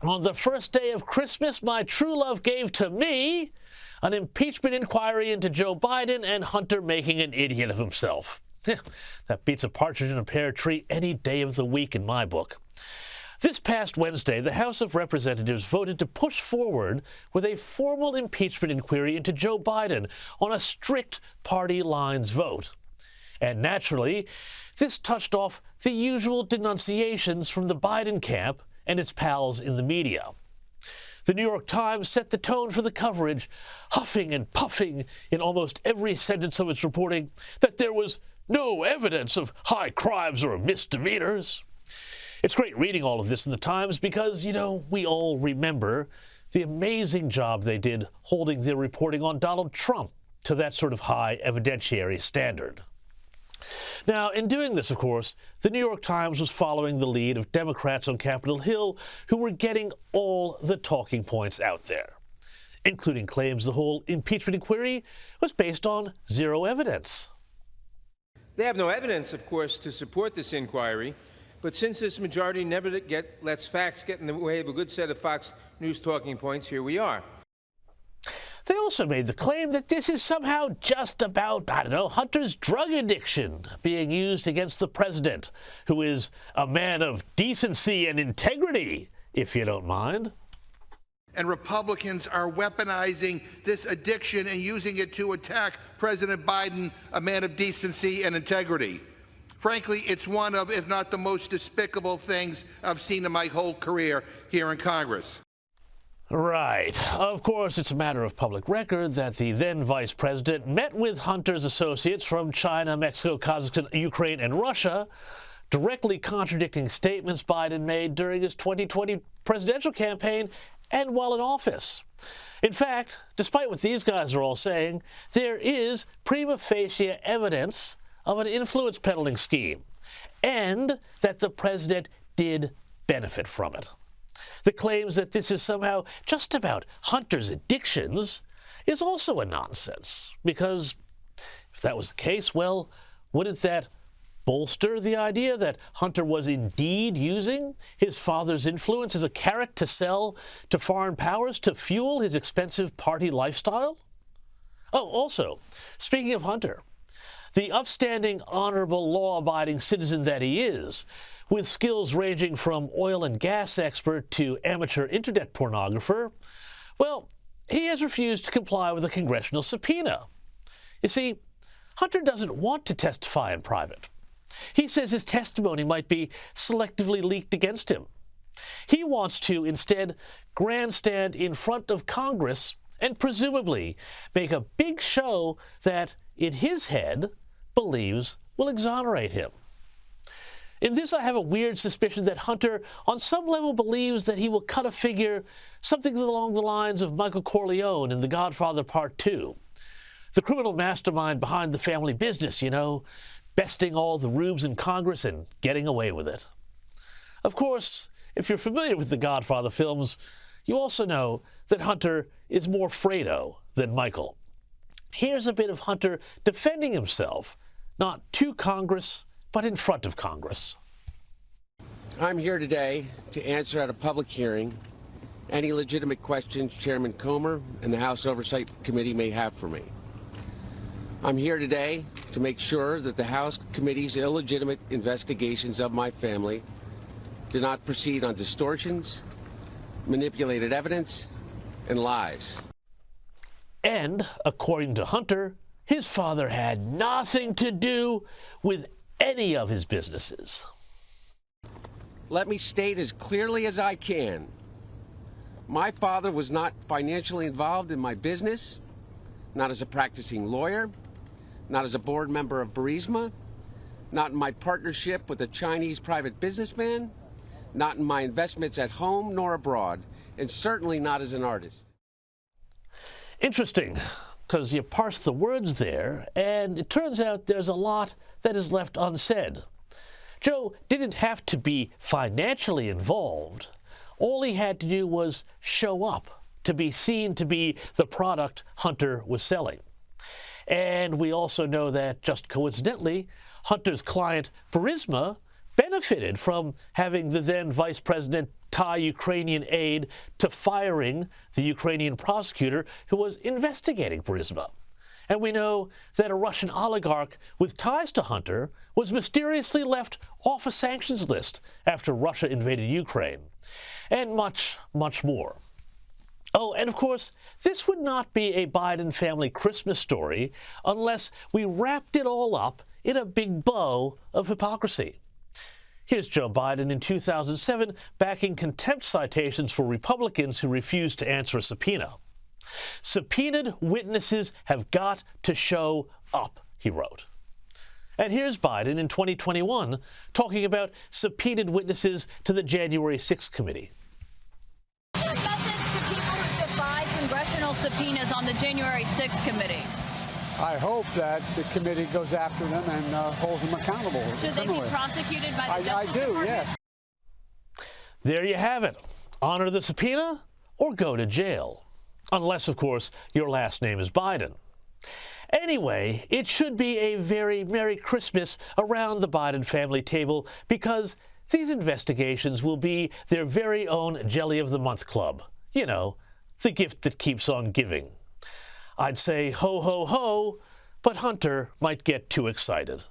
On the first day of Christmas, my true love gave to me an impeachment inquiry into Joe Biden and Hunter making an idiot of himself. That beats a partridge in a pear tree any day of the week in my book. This past Wednesday, the House of Representatives voted to push forward with a formal impeachment inquiry into Joe Biden on a strict party lines vote. And naturally, this touched off the usual denunciations from the Biden camp and its pals in the media. The New York Times set the tone for the coverage, huffing and puffing in almost every sentence of its reporting that there was no evidence of high crimes or misdemeanours. It's great reading all of this in the Times because, we all remember the amazing job they did holding their reporting on Donald Trump to that sort of high evidentiary standard. Now, in doing this, of course, the New York Times was following the lead of Democrats on Capitol Hill who were getting all the talking points out there, including claims the whole impeachment inquiry was based on zero evidence. They have no evidence, of course, to support this inquiry, but since this majority never lets facts get in the way of a good set of Fox News talking points, here we are. They also made the claim that this is somehow just about, Hunter's drug addiction being used against the president, who is a man of decency and integrity, if you don't mind. And Republicans are weaponizing this addiction and using it to attack President Biden, a man of decency and integrity. Frankly, it's one of, if not the most despicable things I've seen in my whole career here in Congress. Right. Of course, it's a matter of public record that the then vice president met with Hunter's associates from China, Mexico, Kazakhstan, Ukraine, and Russia, directly contradicting statements Biden made during his 2020 presidential campaign and while in office. In fact, despite what these guys are all saying, there is prima facie evidence of an influence peddling scheme, and that the president did benefit from it. The claims that this is somehow just about Hunter's addictions is also a nonsense, because if that was the case, well, wouldn't that bolster the idea that Hunter was indeed using his father's influence as a carrot to sell to foreign powers to fuel his expensive party lifestyle? Oh, also, speaking of Hunter, the upstanding, honorable, law-abiding citizen that he is, with skills ranging from oil and gas expert to amateur internet pornographer, well, he has refused to comply with a congressional subpoena. You see, Hunter doesn't want to testify in private. He says his testimony might be selectively leaked against him. He wants to, instead, grandstand in front of Congress and presumably make a big show that, in his head, believes will exonerate him. In this, I have a weird suspicion that Hunter, on some level, believes that he will cut a figure something along the lines of Michael Corleone in The Godfather Part 2. The criminal mastermind behind the family business, besting all the rubes in Congress and getting away with it. Of course, if you're familiar with the Godfather films, you also know that Hunter is more Fredo than Michael. Here's a bit of Hunter defending himself, not to Congress, but in front of Congress. I'm here today to answer at a public hearing any legitimate questions Chairman Comer and the House Oversight Committee may have for me. I'm here today to make sure that the House Committee's illegitimate investigations of my family do not proceed on distortions, manipulated evidence, and lies. And, according to Hunter, his father had nothing to do with any of his businesses. Let me state as clearly as I can. My father was not financially involved in my business, not as a practicing lawyer, not as a board member of Burisma, not in my partnership with a Chinese private businessman, not in my investments at home nor abroad, and certainly not as an artist. Interesting, because you parse the words there, and it turns out there's a lot that is left unsaid. Joe didn't have to be financially involved. All he had to do was show up, to be seen to be the product Hunter was selling. And we also know that, just coincidentally, Hunter's client, Burisma, benefited from having the then Vice President tie Ukrainian aid to firing the Ukrainian prosecutor who was investigating Burisma. And we know that a Russian oligarch with ties to Hunter was mysteriously left off a sanctions list after Russia invaded Ukraine. And much, much more. Oh, and of course, this would not be a Biden family Christmas story unless we wrapped it all up in a big bow of hypocrisy. Here's Joe Biden in 2007 backing contempt citations for Republicans who refused to answer a subpoena. "Subpoenaed witnesses have got to show up," he wrote. And here's Biden in 2021 talking about subpoenaed witnesses to the January 6th committee. Your message to people who defied congressional subpoenas on the January 6th committee. I hope that the committee goes after them and holds them accountable. Should they be prosecuted by the Justice Department? Yes. There you have it. Honor the subpoena or go to jail. Unless, of course, your last name is Biden. Anyway, it should be a very Merry Christmas around the Biden family table because these investigations will be their very own Jelly of the Month club. You know, the gift that keeps on giving. I'd say ho, ho, ho, but Hunter might get too excited.